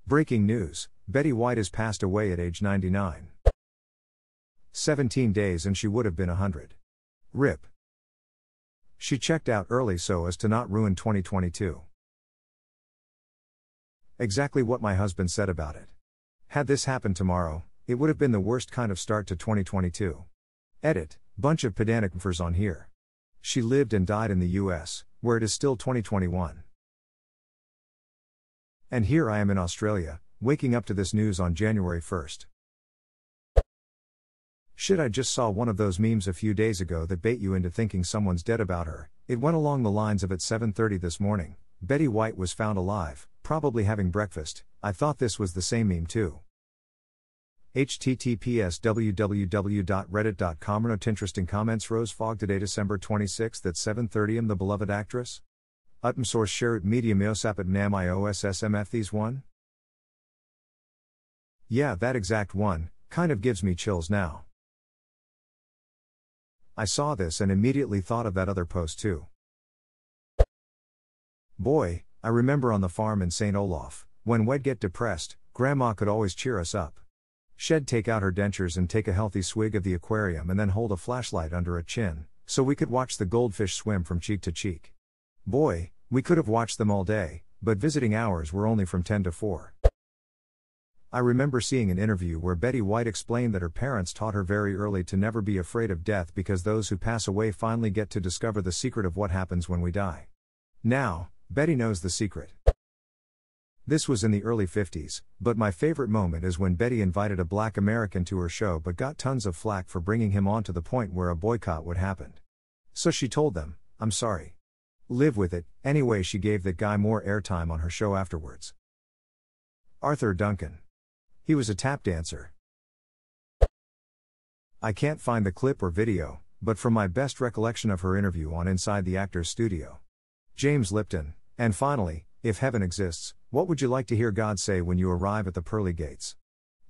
Breaking news, Betty White has passed away at age 99. 17 days and she would have been 100. RIP. She checked out early so as to not ruin 2022. Exactly what my husband said about it. Had this happened tomorrow, it would have been the worst kind of start to 2022. Edit, bunch of pedantic mfers on here. She lived and died in the US, where it is still 2021. And here I am in Australia, waking up to this news on January 1st. Shit, I just saw one of those memes a few days ago that bait you into thinking someone's dead about her. It went along the lines of at 7:30 this morning, Betty White was found alive, probably having breakfast. I thought this was the same meme too. https www.reddit.com. Note interesting comments. Rose Fogg today December 26th at 7:30 am the beloved actress. Source share it media meosap at nam iossmf these one. Yeah, that exact one, kind of gives me chills now. I saw this and immediately thought of that other post too. Boy, I remember on the farm in St. Olaf, when we'd get depressed, Grandma could always cheer us up. She'd take out her dentures and take a healthy swig of the aquarium and then hold a flashlight under her chin, so we could watch the goldfish swim from cheek to cheek. Boy, we could have watched them all day, but visiting hours were only from 10 to 4. I remember seeing an interview where Betty White explained that her parents taught her very early to never be afraid of death because those who pass away finally get to discover the secret of what happens when we die. Now, Betty knows the secret. This was in the early 50s, but my favorite moment is when Betty invited a black American to her show but got tons of flack for bringing him on to the point where a boycott would happen. So she told them, "I'm sorry. Live with it." Anyway, she gave that guy more airtime on her show afterwards. Arthur Duncan. He was a tap dancer. I can't find the clip or video, but from my best recollection of her interview on Inside the Actors Studio. James Lipton. And finally, if heaven exists, what would you like to hear God say when you arrive at the pearly gates?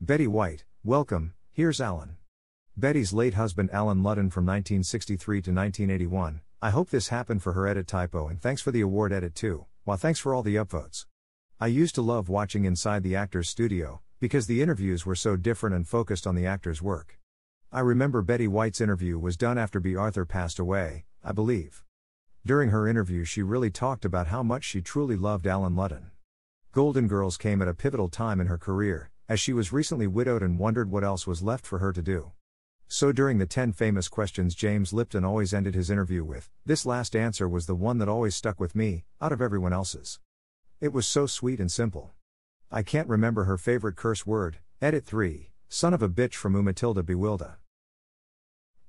Betty White, welcome, here's Alan. Betty's late husband Alan Ludden from 1963 to 1981. I hope this happened for her. Edit typo and thanks for the award. Edit too. Well, thanks for all the upvotes. I used to love watching Inside the Actors Studio, because the interviews were so different and focused on the actor's work. I remember Betty White's interview was done after B. Arthur passed away, I believe. During her interview she really talked about how much she truly loved Alan Ludden. Golden Girls came at a pivotal time in her career, as she was recently widowed and wondered what else was left for her to do. So during the 10 famous questions James Lipton always ended his interview with, this last answer was the one that always stuck with me, out of everyone else's. It was so sweet and simple. I can't remember her favorite curse word. Edit 3, son of a bitch from Umatilda Bewilda.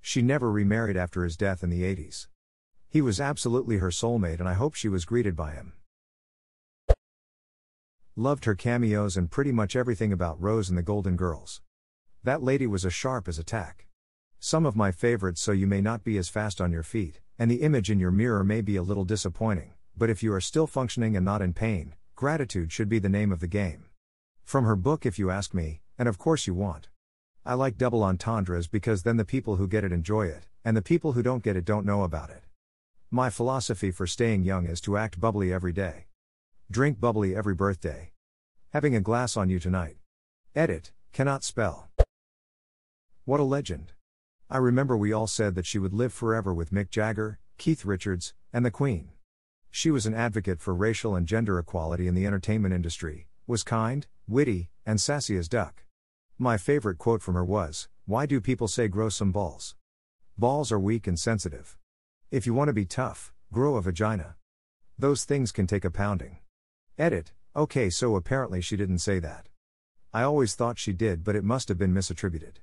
She never remarried after his death in the 80s. He was absolutely her soulmate and I hope she was greeted by him. Loved her cameos and pretty much everything about Rose and the Golden Girls. That lady was as sharp as a tack. Some of my favorites. So you may not be as fast on your feet, and the image in your mirror may be a little disappointing, but if you are still functioning and not in pain, gratitude should be the name of the game. From her book If You Ask Me, and of course you want. I like double entendres because then the people who get it enjoy it, and the people who don't get it don't know about it. My philosophy for staying young is to act bubbly every day. Drink bubbly every birthday. Having a glass on you tonight. Edit, cannot spell. What a legend. I remember we all said that she would live forever with Mick Jagger, Keith Richards, and the Queen. She was an advocate for racial and gender equality in the entertainment industry, was kind, witty, and sassy as duck. My favorite quote from her was, "Why do people say grow some balls? Balls are weak and sensitive. If you want to be tough, grow a vagina. Those things can take a pounding." Edit, okay, so apparently she didn't say that. I always thought she did, but it must have been misattributed.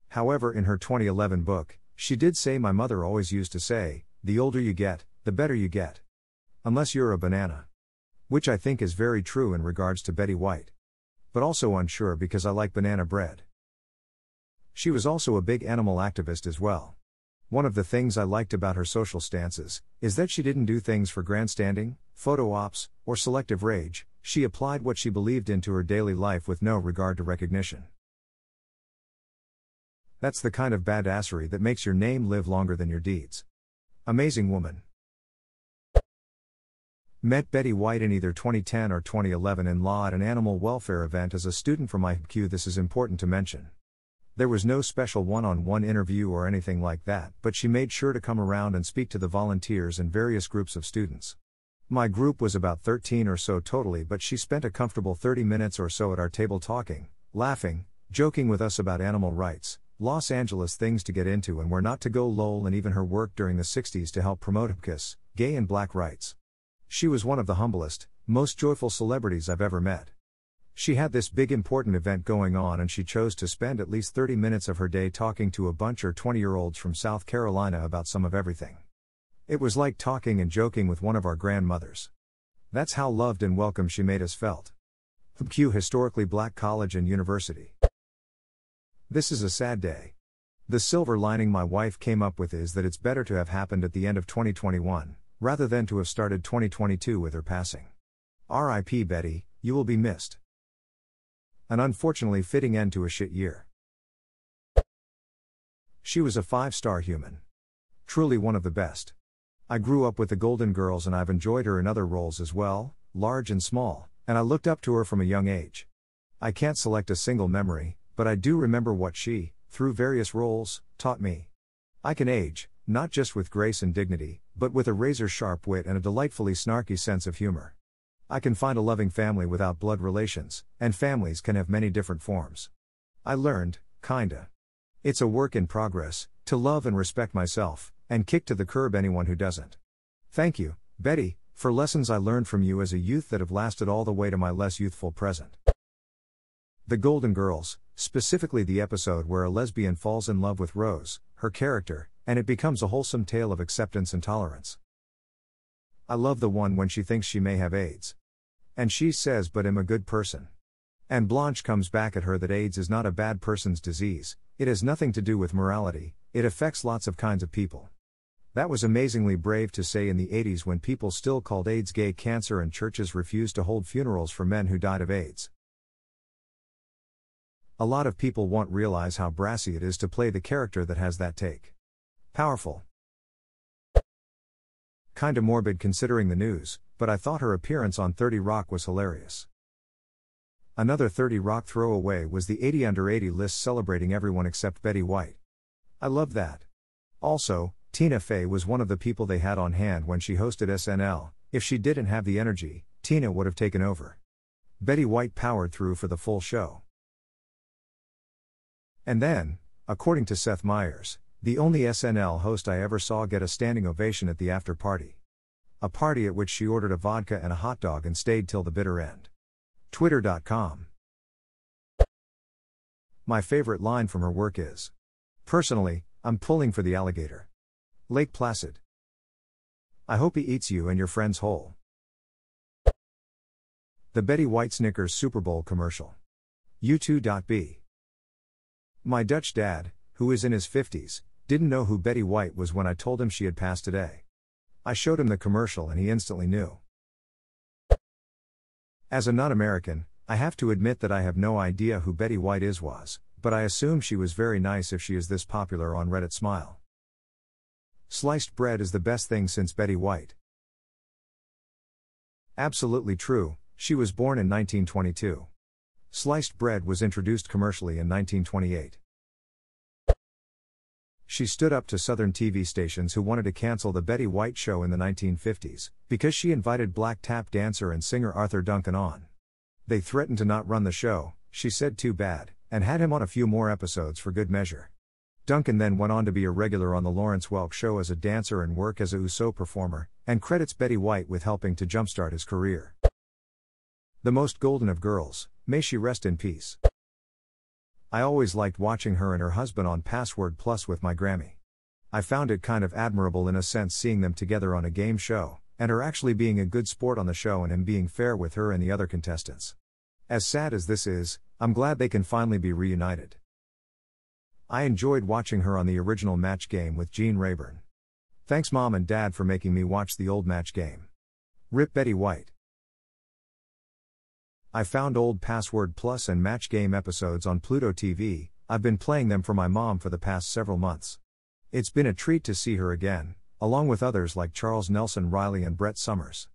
However, in her 2011 book, she did say, "My mother always used to say, the older you get, the better you get. Unless you're a banana." Which I think is very true in regards to Betty White. But also unsure because I like banana bread. She was also a big animal activist as well. One of the things I liked about her social stances is that she didn't do things for grandstanding, photo ops, or selective rage. She applied what she believed into her daily life with no regard to recognition. That's the kind of badassery that makes your name live longer than your deeds. Amazing woman. Met Betty White in either 2010 or 2011 in law at an animal welfare event as a student from IQ. This is important to mention. There was no special one-on-one interview or anything like that, but she made sure to come around and speak to the volunteers and various groups of students. My group was about 13 or so totally, but she spent a comfortable 30 minutes or so at our table talking, laughing, joking with us about animal rights, Los Angeles things to get into and where not to go lol, and even her work during the 60s to help promote ABKIS, gay and black rights. She was one of the humblest, most joyful celebrities I've ever met. She had this big important event going on and she chose to spend at least 30 minutes of her day talking to a bunch of 20-year-olds from South Carolina about some of everything. It was like talking and joking with one of our grandmothers. That's how loved and welcome she made us felt. ABQ historically black college and university. This is a sad day. The silver lining my wife came up with is that it's better to have happened at the end of 2021, rather than to have started 2022 with her passing. R.I.P. Betty, you will be missed. An unfortunately fitting end to a shit year. She was a 5-star human. Truly one of the best. I grew up with the Golden Girls and I've enjoyed her in other roles as well, large and small, and I looked up to her from a young age. I can't select a single memory, but I do remember what she, through various roles, taught me. I can age, not just with grace and dignity, but with a razor-sharp wit and a delightfully snarky sense of humor. I can find a loving family without blood relations, and families can have many different forms. I learned, kinda. It's a work in progress, to love and respect myself, and kick to the curb anyone who doesn't. Thank you, Betty, for lessons I learned from you as a youth that have lasted all the way to my less youthful present. The Golden Girls, specifically the episode where a lesbian falls in love with Rose, her character, and it becomes a wholesome tale of acceptance and tolerance. I love the one when she thinks she may have AIDS. And she says, but I'm a good person. And Blanche comes back at her that AIDS is not a bad person's disease, it has nothing to do with morality, it affects lots of kinds of people. That was amazingly brave to say in the 80s when people still called AIDS gay cancer and churches refused to hold funerals for men who died of AIDS. A lot of people won't realize how brassy it is to play the character that has that take. Powerful. Kinda morbid considering the news, but I thought her appearance on 30 Rock was hilarious. Another 30 Rock throwaway was the 80 under 80 list celebrating everyone except Betty White. I loved that. Also, Tina Fey was one of the people they had on hand when she hosted SNL. If she didn't have the energy, Tina would have taken over. Betty White powered through for the full show. And then, according to Seth Meyers, the only SNL host I ever saw get a standing ovation at the after party. A party at which she ordered a vodka and a hot dog and stayed till the bitter end. Twitter.com. My favorite line from her work is, "Personally, I'm pulling for the alligator. Lake Placid. I hope he eats you and your friends whole." The Betty White Snickers Super Bowl commercial. U2.B. My Dutch dad, who is in his 50s, didn't know who Betty White was when I told him she had passed today. I showed him the commercial and he instantly knew. As a non-American, I have to admit that I have no idea who Betty White was, but I assume she was very nice if she is this popular on Reddit. Smile. Sliced bread is the best thing since Betty White. Absolutely true, she was born in 1922. Sliced bread was introduced commercially in 1928. She stood up to Southern TV stations who wanted to cancel the Betty White show in the 1950s, because she invited black tap dancer and singer Arthur Duncan on. They threatened to not run the show, she said too bad, and had him on a few more episodes for good measure. Duncan then went on to be a regular on the Lawrence Welk show as a dancer and work as a USO performer, and credits Betty White with helping to jumpstart his career. The most golden of girls, may she rest in peace. I always liked watching her and her husband on Password Plus with my Grammy. I found it kind of admirable in a sense seeing them together on a game show, and her actually being a good sport on the show and him being fair with her and the other contestants. As sad as this is, I'm glad they can finally be reunited. I enjoyed watching her on the original Match Game with Gene Rayburn. Thanks Mom and Dad for making me watch the old Match Game. Rip Betty White. I found old Password Plus and Match Game episodes on Pluto TV. I've been playing them for my mom for the past several months. It's been a treat to see her again, along with others like Charles Nelson Riley and Brett Summers.